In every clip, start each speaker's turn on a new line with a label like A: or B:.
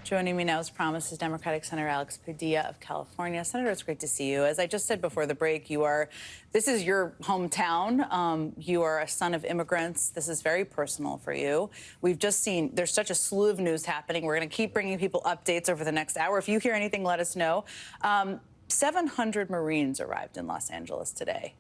A: Joining me now, as promised, is Democratic Senator Alex Padilla of California. Senator, it's great to see you. As I just said before the break, this is your hometown. You are a son of immigrants. This is very personal for you. We've just seen there's such a slew of news happening. We're going to keep bringing people updates over the next hour. If you hear anything, let us know. 700 Marines arrived in Los Angeles today.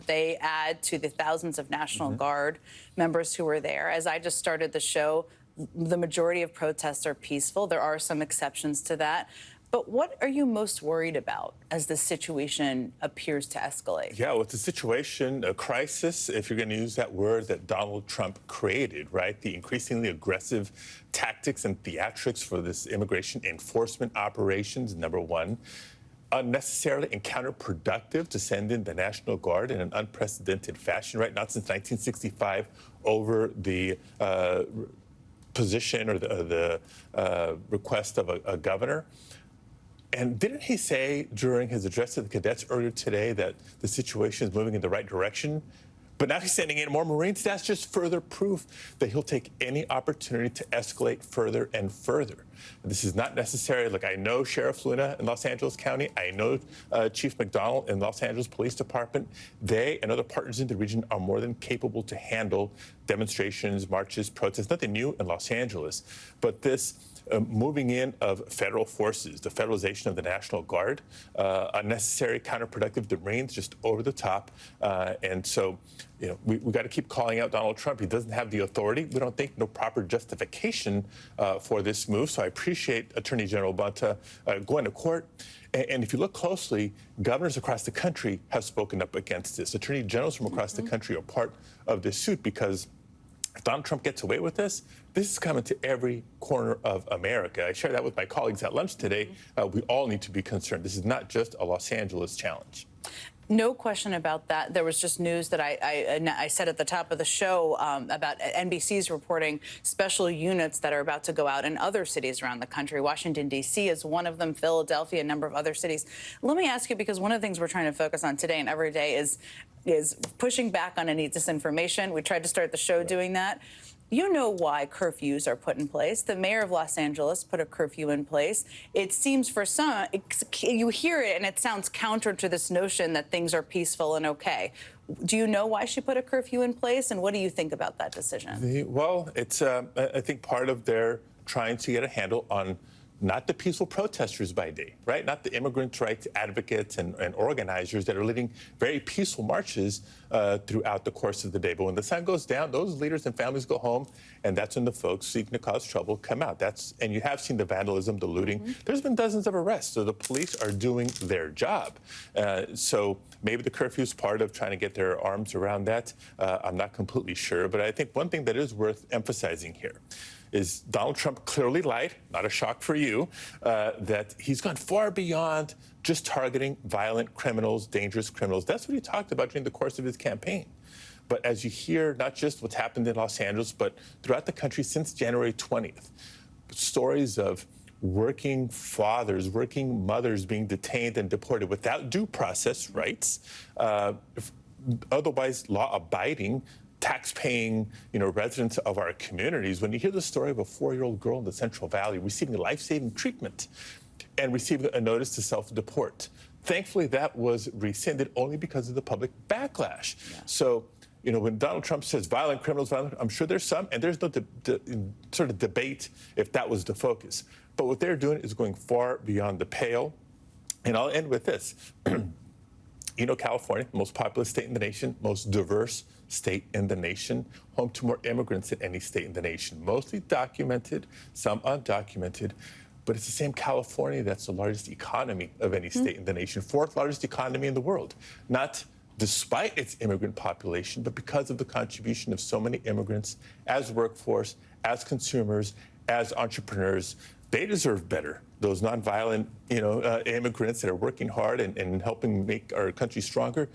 A: They add to the thousands of National Guard members who were there. As I just started the show, the majority of protests are peaceful. There are some exceptions to that. But what are you most worried about as the situation appears to escalate?
B: Yeah, well, it's a situation, a crisis, if you're going to use that word that Donald Trump created, right? The increasingly aggressive tactics and theatrics for this immigration enforcement operations, number one. Unnecessarily and counterproductive to send in the National Guard in an unprecedented fashion, right? Not since 1965 over the position or the request of a governor. And didn't he say during his address to the cadets earlier today that the situation is moving in the right direction? But now he's sending in more Marines. That's just further proof that he'll take any opportunity to escalate further and further. This is not necessary. Look, I know Sheriff Luna in Los Angeles County. I know Chief McDonald in Los Angeles Police Department. They and other partners in the region are more than capable to handle demonstrations, marches, protests. Nothing new in Los Angeles. But this moving in of federal forces, the federalization of the National Guard, unnecessary, counterproductive, the Marines just over the top. And so, you know, we got to keep calling out Donald Trump. He doesn't have the authority. We don't think no proper justification for this move. So I appreciate Attorney General Bonta going to court. And if you look closely, governors across the country have spoken up against this. Attorney generals from across the country are part of this suit because if Donald Trump gets away with this, this is coming to every corner of America. I shared that with my colleagues at lunch today. We all need to be concerned. This is not just a Los Angeles challenge.
A: No question about that. There was just news that I said at the top of the show about NBC's reporting special units that are about to go out in other cities around the country. Washington, D.C. is one of them, Philadelphia, a number of other cities. Let me ask you, because one of the things we're trying to focus on today and every day is pushing back on any disinformation. We tried to start the show doing that. You know why curfews are put in place. The mayor of Los Angeles put a curfew in place. It seems for some, you hear it and it sounds counter to this notion that things are peaceful and okay. Do you know why she put a curfew in place, and what do you think about that decision?
B: Well, it's, I think, part of their trying to get a handle on not the peaceful protesters by day, right? Not the immigrant rights advocates and organizers that are leading very peaceful marches throughout the course of the day. But when the sun goes down, those leaders and families go home, and that's when the folks seeking to cause trouble come out. And you have seen the vandalism, the looting. There's been dozens of arrests, so the police are doing their job. So maybe the curfew is part of trying to get their arms around that. I'm not completely sure, but I think one thing that is worth emphasizing here is Donald Trump clearly lied, not a shock for you, that he's gone far beyond just targeting violent criminals, dangerous criminals. That's what he talked about during the course of his campaign. But as you hear, not just what's happened in Los Angeles, but throughout the country since January 20th, stories of working fathers, working mothers being detained and deported without due process rights, otherwise law-abiding, tax-paying, residents of our communities. When you hear the story of a 4-year-old girl in the Central Valley receiving life-saving treatment and receiving a notice to self-deport, thankfully that was rescinded only because of the public backlash. Yeah. So, when Donald Trump says violent criminals, I'm sure there's some, and there's no sort of debate if that was the focus. But what they're doing is going far beyond the pale. And I'll end with this. California, most populous state in the nation, most diverse state in the nation, home to more immigrants than any state in the nation, mostly documented, some undocumented. But it's the same California that's the largest economy of any state in the nation, fourth largest economy in the world, not despite its immigrant population, but because of the contribution of so many immigrants as workforce, as consumers, as entrepreneurs. They deserve better. Those nonviolent, immigrants that are working hard and helping make our country stronger,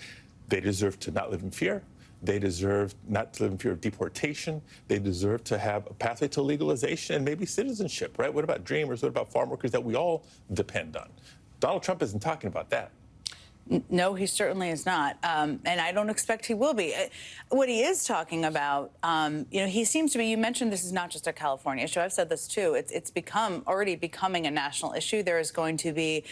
B: they deserve to not live in fear. They deserve not to live in fear of deportation. They deserve to have a pathway to legalization and maybe citizenship, right? What about dreamers? What about farm workers that we all depend on? Donald Trump isn't talking about that.
A: No, he certainly is not, and I don't expect he will be. What he is talking about, he seems to be. You mentioned this is not just a California issue. I've said this too. It's already becoming a national issue. There is going to be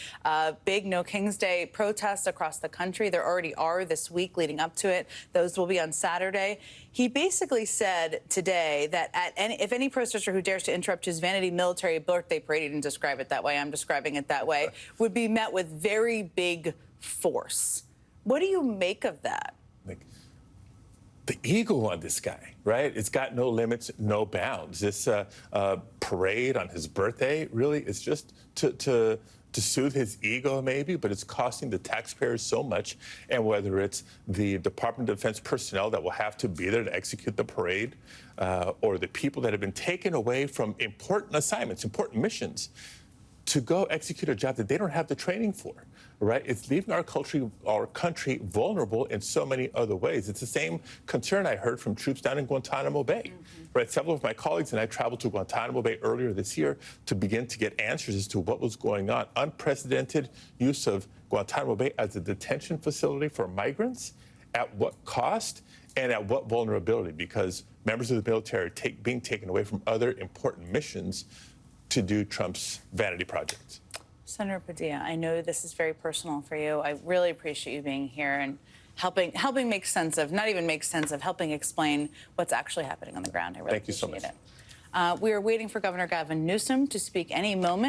A: big No King's Day protests across the country. There already are this week leading up to it. Those will be on Saturday. He basically said today that if any protester who dares to interrupt his vanity military birthday parade, he didn't describe it that way, I'm describing it that way, would be met with very big force. What do you make of that?
B: Like, the ego on this guy, right? It's got no limits, no bounds. This parade on his birthday really is just to soothe his ego, maybe, but it's costing the taxpayers so much. And whether it's the Department of Defense personnel that will have to be there to execute the parade, or the people that have been taken away from important assignments, important missions, to go execute a job that they don't have the training for, right? It's leaving our country vulnerable in so many other ways. It's the same concern I heard from troops down in Guantanamo Bay, right? Several of my colleagues and I traveled to Guantanamo Bay earlier this year to begin to get answers as to what was going on. Unprecedented use of Guantanamo Bay as a detention facility for migrants. At what cost and at what vulnerability? Because members of the military are being taken away from other important missions to do Trump's vanity projects.
A: Senator Padilla, I know this is very personal for you. I really appreciate you being here and helping make sense of, not even make sense of, helping explain what's actually happening on the ground. I really
B: Thank you so much.
A: appreciate it. We are waiting for Governor Gavin Newsom to speak any moment.